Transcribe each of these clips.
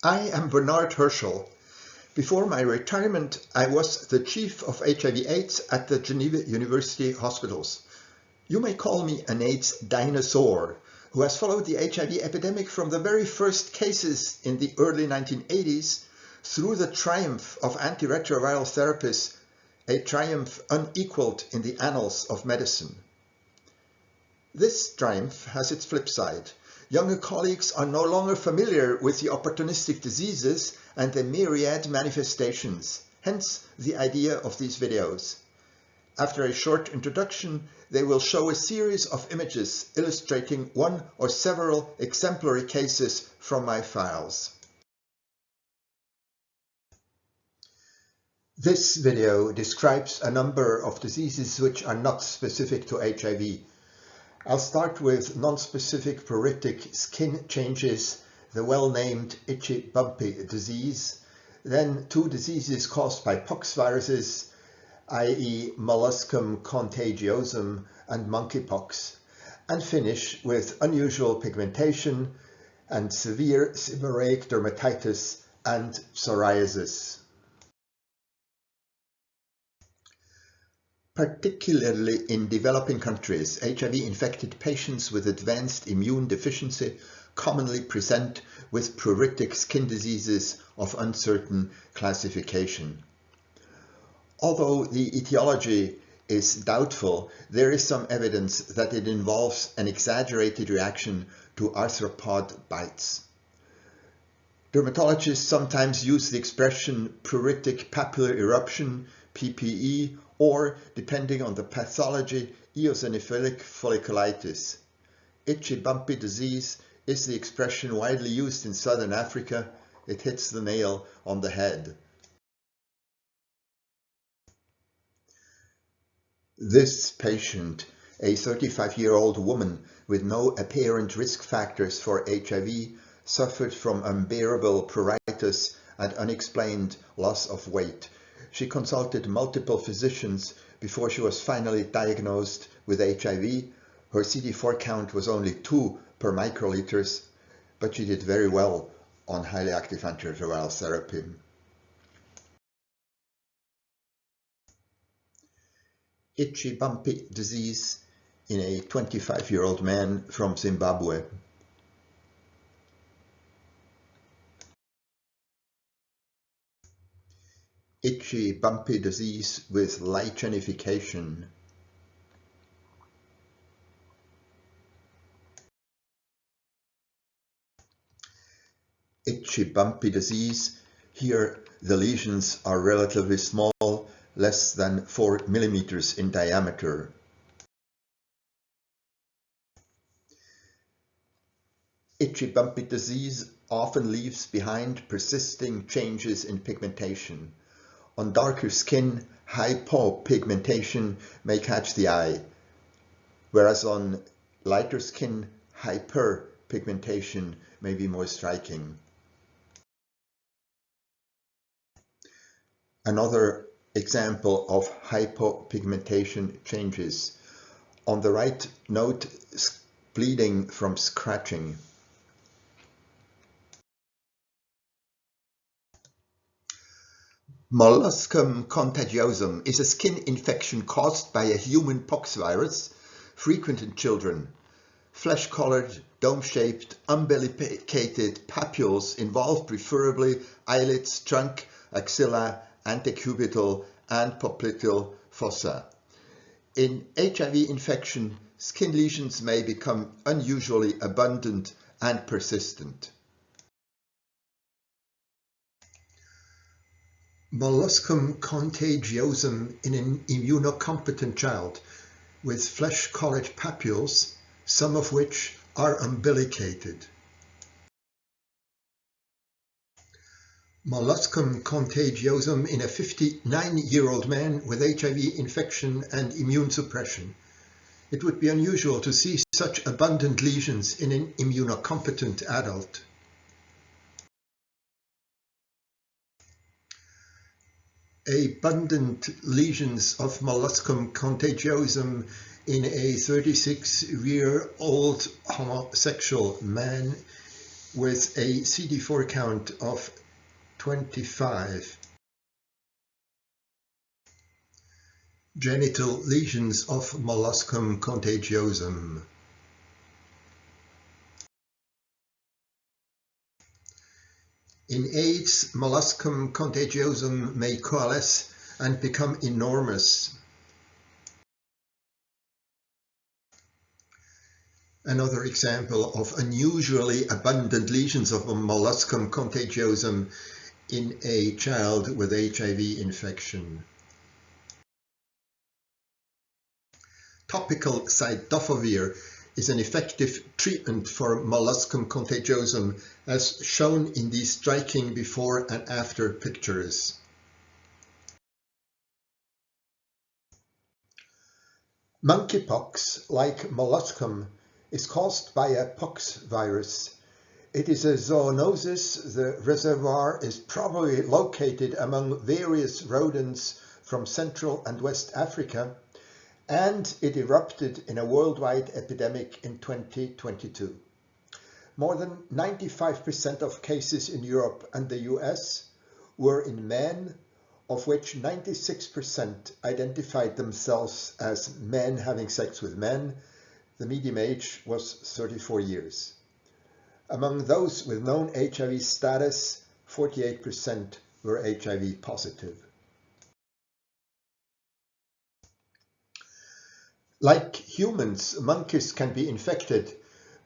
I am Bernard Herschel. Before my retirement, I was the chief of HIV/AIDS at the Geneva University Hospitals. You may call me an AIDS dinosaur who has followed the HIV epidemic from the very first cases in the early 1980s through the triumph of antiretroviral therapies, a triumph unequaled in the annals of medicine. This triumph has its flip side. Younger colleagues are no longer familiar with the opportunistic diseases and the myriad manifestations, hence the idea of these videos. After a short introduction, they will show a series of images illustrating one or several exemplary cases from my files. This video describes a number of diseases which are not specific to HIV. I'll start with non-specific pruritic skin changes, the well-named itchy bumpy disease, then two diseases caused by pox viruses, i.e. Molluscum contagiosum and Monkeypox, and finish with unusual pigmentation and severe seborrheic dermatitis and psoriasis. Particularly in developing countries, HIV-infected patients with advanced immune deficiency commonly present with pruritic skin diseases of uncertain classification. Although the etiology is doubtful, there is some evidence that it involves an exaggerated reaction to arthropod bites. Dermatologists sometimes use the expression pruritic papillary eruption, PPE, or, depending on the pathology, eosinophilic folliculitis. Itchy bumpy disease is the expression widely used in southern Africa. It hits the nail on the head. This patient, a 35-year-old woman with no apparent risk factors for HIV, suffered from unbearable pruritus and unexplained loss of weight. She consulted multiple physicians before she was finally diagnosed with HIV. Her CD4 count was only 2 per microliters, but she did very well on highly active antiretroviral therapy. Itchy bumpy disease in a 25-year-old man from Zimbabwe. Itchy bumpy disease with lichenification. Itchy bumpy disease. Here the lesions are relatively small, less than 4 millimeters in diameter. Itchy bumpy disease often leaves behind persisting changes in pigmentation. On darker skin, hypopigmentation may catch the eye, whereas on lighter skin, hyperpigmentation may be more striking. Another example of hypopigmentation changes. On the right, note bleeding from scratching. Molluscum contagiosum is a skin infection caused by a human pox virus, frequent in children. Flesh-colored, dome-shaped, umbilicated papules involve preferably eyelids, trunk, axilla, antecubital, and popliteal fossa. In HIV infection, skin lesions may become unusually abundant and persistent. Molluscum contagiosum in an immunocompetent child with flesh-colored papules, some of which are umbilicated. Molluscum contagiosum in a 59-year-old man with HIV infection and immune suppression. It would be unusual to see such abundant lesions in an immunocompetent adult. Abundant lesions of Molluscum contagiosum in a 36-year-old homosexual man with a CD4 count of 25. Genital lesions of Molluscum contagiosum. In AIDS, Molluscum contagiosum may coalesce and become enormous. Another example of unusually abundant lesions of Molluscum contagiosum in a child with HIV infection. Topical cidofovir is an effective treatment for Molluscum contagiosum, as shown in these striking before and after pictures. Monkeypox, like Molluscum, is caused by a pox virus. It is a zoonosis. The reservoir is probably located among various rodents from Central and West Africa, and it erupted in a worldwide epidemic in 2022. More than 95% of cases in Europe and the US were in men, of which 96% identified themselves as men having sex with men. The median age was 34 years. Among those with known HIV status, 48% were HIV positive. Like humans, monkeys can be infected,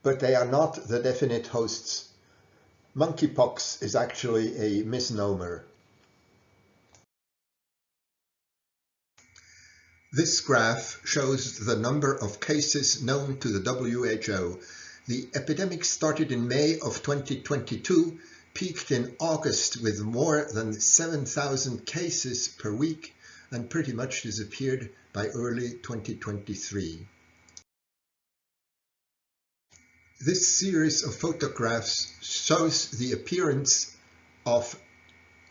but they are not the definite hosts. Monkeypox is actually a misnomer. This graph shows the number of cases known to the WHO. The epidemic started in May of 2022, peaked in August with more than 7,000 cases per week, and pretty much disappeared by early 2023. This series of photographs shows the appearance of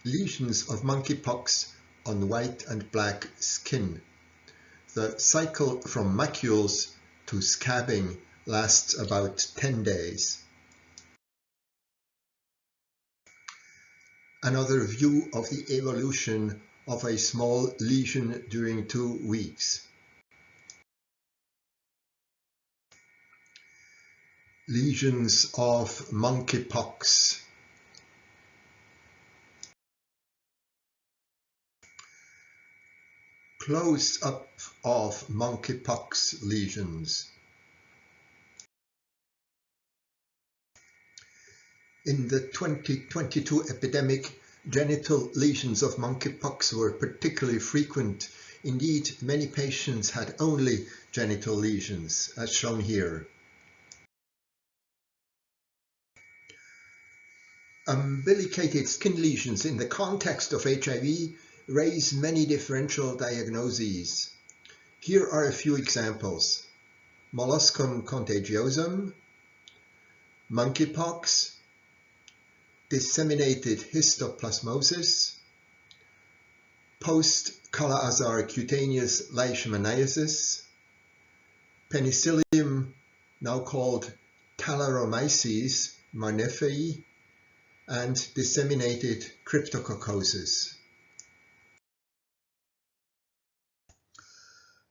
lesions of monkeypox on white and black skin. The cycle from macules to scabbing lasts about 10 days. Another view of the evolution of a small lesion during 2 weeks. Lesions of monkeypox. Close-up of monkeypox lesions. In the 2022 epidemic, genital lesions of monkeypox were particularly frequent. Indeed, many patients had only genital lesions, as shown here. Umbilicated skin lesions in the context of HIV raise many differential diagnoses. Here are a few examples: Molluscum contagiosum, monkeypox, disseminated histoplasmosis, post-Kala-Azar cutaneous leishmaniasis, Penicillium, now called Talaromyces marneferi, and disseminated cryptococcosis.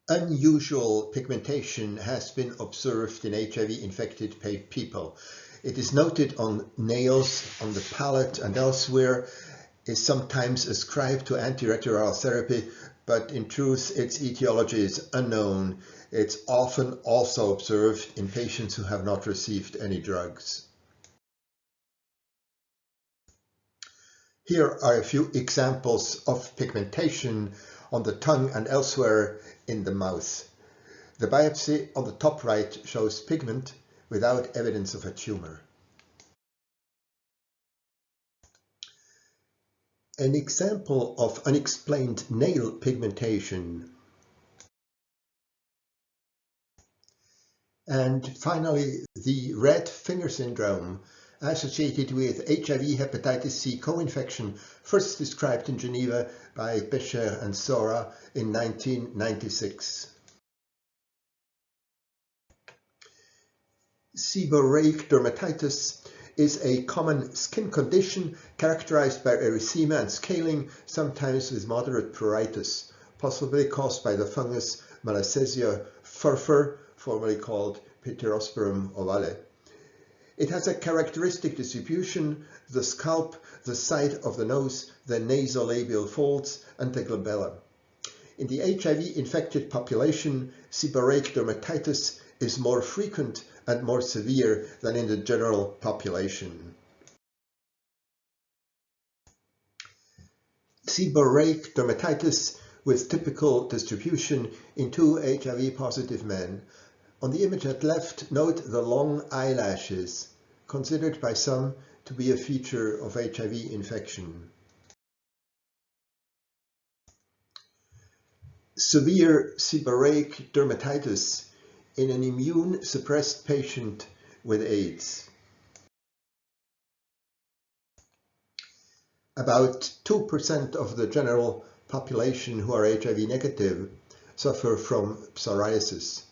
Unusual pigmentation has been observed in HIV-infected people. It is noted on nails, on the palate and elsewhere, is sometimes ascribed to antiretroviral therapy, but in truth its etiology is unknown. It's often also observed in patients who have not received any drugs. Here are a few examples of pigmentation on the tongue and elsewhere in the mouth. The biopsy on the top right shows pigment without evidence of a tumor. An example of unexplained nail pigmentation. And finally, the red finger syndrome associated with HIV hepatitis C co-infection, first described in Geneva by Becher and Sora in 1996. Seborrheic dermatitis is a common skin condition characterized by erythema and scaling, sometimes with moderate pruritus, possibly caused by the fungus Malassezia furfur, formerly called Pterosporum ovale. It has a characteristic distribution: the scalp, the side of the nose, the nasolabial folds, and the glabella. In the HIV-infected population, seborrheic dermatitis is more frequent and more severe than in the general population. Seborrheic dermatitis with typical distribution in 2 HIV-positive men. On the image at left, note the long eyelashes, considered by some to be a feature of HIV infection. Severe seborrheic dermatitis in an immune-suppressed patient with AIDS. About 2% of the general population who are HIV negative suffer from psoriasis.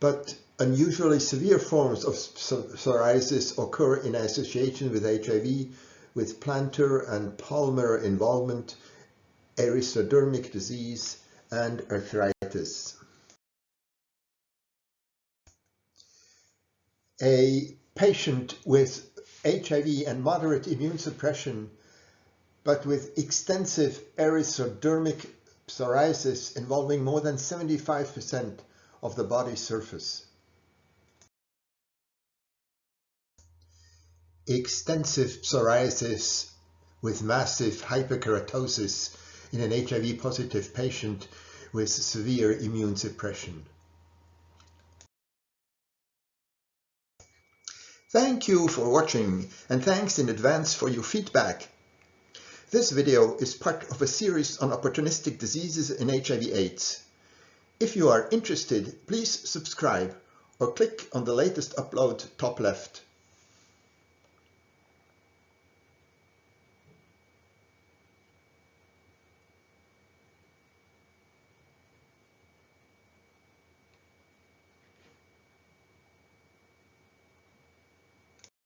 But unusually severe forms of psoriasis occur in association with HIV, with plantar and palmar involvement, erythrodermic disease, and arthritis. A patient with HIV and moderate immune suppression, but with extensive erythrodermic psoriasis involving more than 75% of the body surface. Extensive psoriasis with massive hyperkeratosis in an HIV-positive patient with severe immune suppression. Thank you for watching, and thanks in advance for your feedback. This video is part of a series on opportunistic diseases in HIV/AIDS. If you are interested, please subscribe or click on the latest upload top left.